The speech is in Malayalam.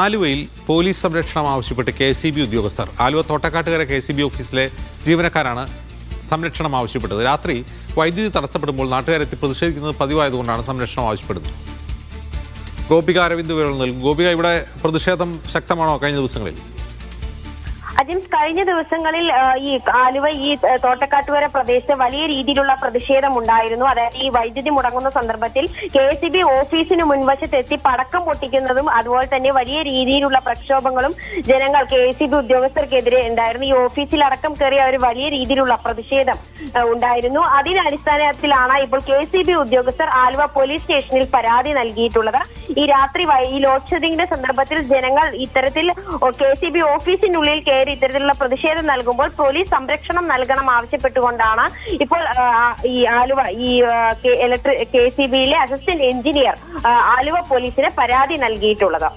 ആലുവയിൽ പോലീസ് സംരക്ഷണം ആവശ്യപ്പെട്ട് KCB ഉദ്യോഗസ്ഥർ. ആലുവ തോട്ടക്കാട്ടുകര KCB ഓഫീസിലെ ജീവനക്കാരാണ് സംരക്ഷണം ആവശ്യപ്പെട്ടത്. രാത്രി വൈദ്യുതി തടസ്സപ്പെടുമ്പോൾ നാട്ടുകാരെത്തി പ്രതിഷേധിക്കുന്നത് പതിവായതുകൊണ്ടാണ് സംരക്ഷണം ആവശ്യപ്പെടുന്നത്. ഗോപിക അരവിന്ദ് വിവരം നൽകും. ഗോപിക, ഇവിടെ പ്രതിഷേധം ശക്തമാണോ കഴിഞ്ഞ ദിവസങ്ങളിൽ? അജിംസ്, കഴിഞ്ഞ ദിവസങ്ങളിൽ ഈ ആലുവ ഈ തോട്ടക്കാട്ടുകര പ്രദേശത്ത് വലിയ രീതിയിലുള്ള പ്രതിഷേധം ഉണ്ടായിരുന്നു. അതായത് ഈ വൈദ്യുതി മുടങ്ങുന്ന സന്ദർഭത്തിൽ KCB ഓഫീസിന് മുൻവശത്തെത്തി പടക്കം പൊട്ടിക്കുന്നതും അതുപോലെ തന്നെ വലിയ രീതിയിലുള്ള പ്രക്ഷോഭങ്ങളും ജനങ്ങൾ KCB ഉദ്യോഗസ്ഥർക്കെതിരെ ഉണ്ടായിരുന്നു. ഈ ഓഫീസിലടക്കം കയറി അവർ വലിയ രീതിയിലുള്ള പ്രതിഷേധം ഉണ്ടായിരുന്നു. അതിന്റെ അടിസ്ഥാനത്തിലാണ് ഇപ്പോൾ KCB ഉദ്യോഗസ്ഥർ ആലുവ പോലീസ് സ്റ്റേഷനിൽ പരാതി നൽകിയിട്ടുള്ളത്. ഈ രാത്രി ഈ ലോഡ് ഷെഡിങ്ങിന്റെ സന്ദർഭത്തിൽ ജനങ്ങൾ ഇത്തരത്തിൽ KCB ഓഫീസിനുള്ളിൽ ഇത്തരത്തിലുള്ള പ്രതിഷേധം നൽകുമ്പോൾ പോലീസ് സംരക്ഷണം നൽകണം ആവശ്യപ്പെട്ടുകൊണ്ടാണ് ഇപ്പോൾ ഈ ആലുവ ഈ KCBയിലെ അസിസ്റ്റന്റ് എഞ്ചിനീയർ ആലുവ പോലീസിന് പരാതി നൽകിയിട്ടുള്ളത്.